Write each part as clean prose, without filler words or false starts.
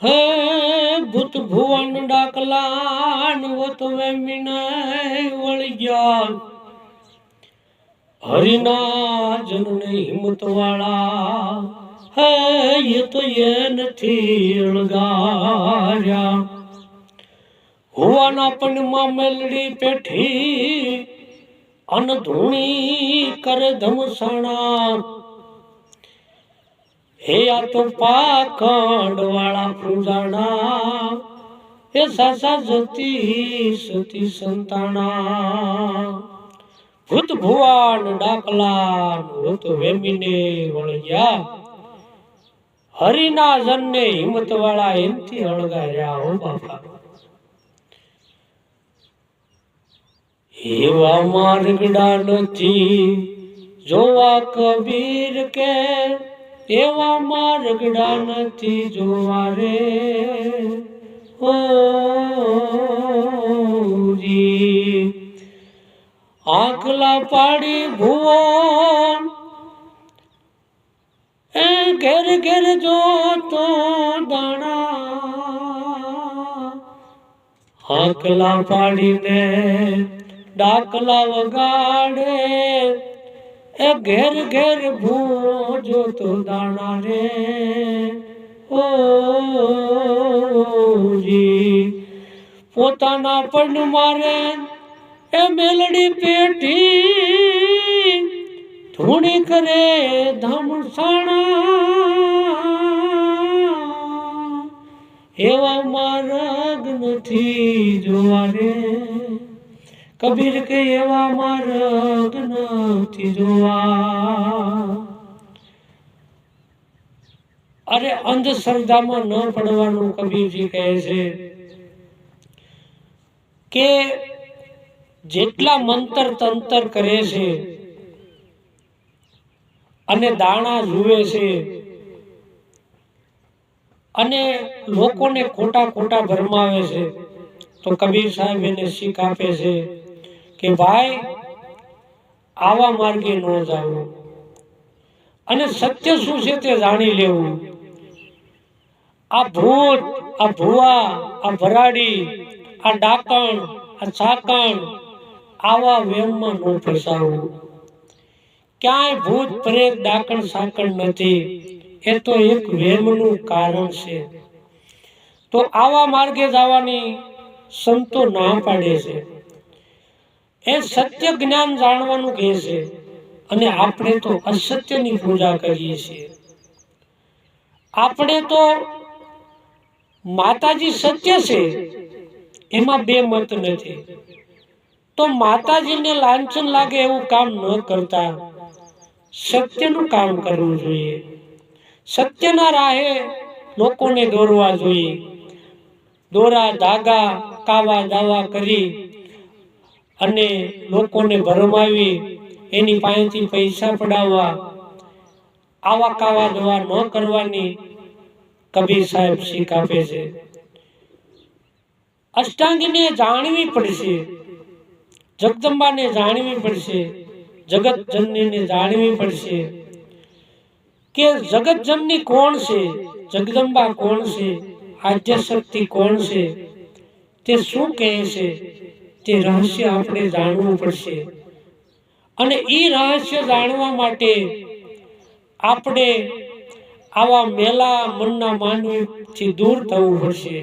હે ભૂત ભુવન ડાકલાન વત વેમિને વળી ગયા હરિના જનને હિંમત વાળા હે એ તો એ નથી અળગાર્યા હુવાના પનમાં મેલડી પેઠી અન ધૂણી કરે ધમસાણા હે આ તો પાખંડ વાળા પૂજાણા હે સાસા જતી સતી સંતાણા ભૂત ભુવાન ડાકલા ભૂત વેમીને વળગ્યા હરિના જનને હિંમત વાળા એમથી અળગાર્યા હો બાપા એવા માર્ગડા નથી જોવા કબીર કે એવા માર્ગડા નથી જોવા રે હોજી આંકલા પાડી ભુવો એ ઘેર ઘેર જોતો દાણા આંકલા પાડીને ડાકલા વગાડે એ ઘેર ઘેર ભૂવો જોતો દાણા રે ઓજી પોતાના પણ મારે એ મેલડી પેટી ધૂણી કરે ધમસાણા એવા માર્ગ નથી જોવા રે કબીર કે એવા માર્ગ નથી જોવા અરે અંધશ્રદ્ધામાં ન પડવાનું કબીરજી કહે છે કે જેટલા મંતર તંતર કરે છે અને દાણા જુએ છે અને લોકોને ખોટા ખોટા ભરમાવે છે તો કબીર સાહેબ એને શીખ આપે છે કે ભાઈ આવા માર્ગે ન જાવું અને સત્ય શું છે તે જાણી લેવું આ ભૂત આ ભુવા આ ભરાડી આ ડાકણ આ ચાકણ આવા વેમમાં ન ફસાવું ક્યાંય ભૂત પ્રેત ડાકણ સાકણ નથી એ તો એક વેમનું કારણ છે તો આવા માર્ગે જવાની સંતો ના પાડે છે એ સત્ય જ્ઞાન જાણવાનું કહે છે અને આપણે તો અસત્યની પૂજા કરીએ છીએ આપણે તો માતાજી સત્ય છે એમાં બે મત નથી તો માતાજીને લાંછન લાગે એવું કામ ન કરતા સત્યનું કામ કરવું જોઈએ સત્યના રાહે લોકોને દોરવા જોઈએ દોરા ધાગા કાવા દાવા કરી અને લોકોને ભરમાવી એની પાસેથી પૈસા પડાવવા આવા કાવા દવા ન કરવાની કબીર સાહેબ શીખ આપે છે અષ્ટાંગીને જાણવી પડશે જગદંબાને જાણવી પડશે જગત જનનીને જાણવી પડશે કે જગત જનની કોણ છે જગદંબા કોણ છે આદ્ય શક્તિ કોણ છે તે શું કહે છે તે રહસ્ય આપણે જાણવું પડશે અને એ રહસ્ય જાણવા માટે આપણે આવા મેલા મનના માનવીથી દૂર થવું પડશે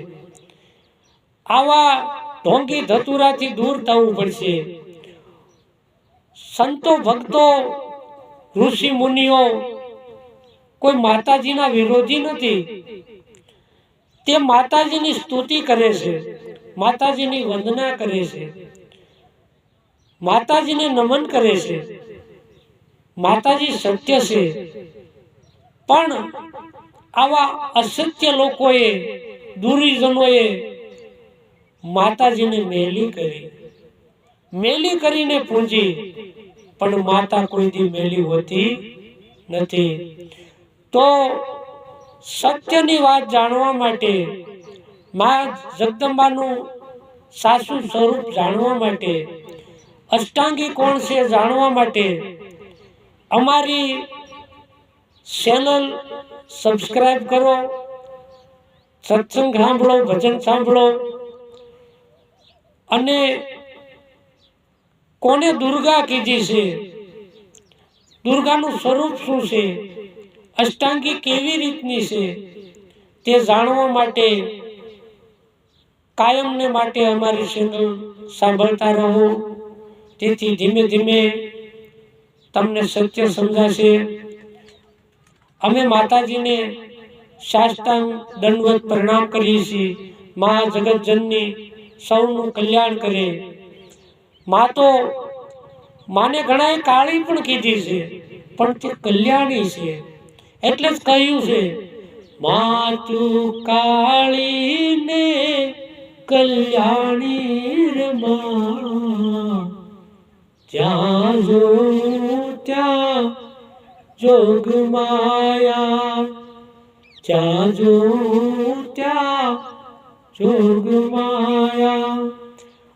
આવા ઢોંગી ધતુરાથી દૂર થવું પડશે સંતો ભક્તો ઋષિ મુનિઓ કોઈ માતાજીના વિરોધી નથી તે માતાજીની સ્તુતિ કરે છે માતાજીની વંદના કરે છે માતાજીને નમન કરે છે માતાજી સત્ય છે પણ આવા અસત્ય લોકોએ દુર્જનોએ માતાજીને મેલી કરીને પૂજી પણ માતા કોઈ દી મેલી હોતી નથી તો સત્યની વાત જાણવા માટે માં જગદંબાનું સાચું સ્વરૂપ જાણવા માટે અષ્ટાંગી કોણ છે જાણવા માટે અમારી ચેનલ સબસ્ક્રાઇબ કરો સત્સંગ સાંભળો, ભજન સાંભળો અને કોને દુર્ગા કીધી છે, દુર્ગાનું સ્વરૂપ શું છે, અષ્ટાંગી કેવી રીતની છે તે જાણવા માટે કાયમને માટે અમારી ચેનલ સાંભળતા રહો. તેથી ધીમે ધીમે તમને સત્ય સમજાશે. અમે માતાજીને સાષ્ટાંગ દંડવત પ્રણામ કરીએ છીએ. મા જગતજનની સૌનું કલ્યાણ કરે. મા તો માને ઘણાએ કાળી પણ કીધી છે, પણ તે કલ્યાણી છે. એટલે જ કહ્યું છે, મા તું કાળી ને કલ્યાણી રે મા, જ્યાં જો ત્યાં જોગ માયા, જ્યાં જો ત્યાં જોગ માયા.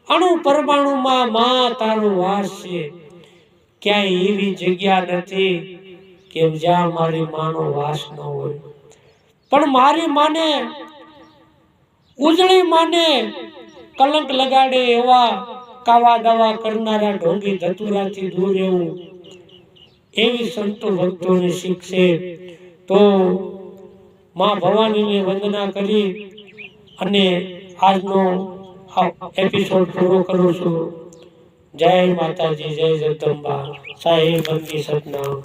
અણુ પરમાણુમાં મા તારો વાસ છે. ક્યાંય એવી જગ્યા નથી કે જ્યાં મારી માનો વાસ ન હોય. પણ મારી માને, ઉજળી માને કલંક લગાડે એવા કાવા દાવા કરનારા ઢોંગી ધતુરાથી દૂર રહેવું, એવી સંતો ભક્તોને શીખશે. તો માં ભવાનીને વંદના કરી અને આજનો એપિસોડ પૂરો કરું છું. જય માતાજી, જય જગદંબા, સાહેબ બંદી સતનામ.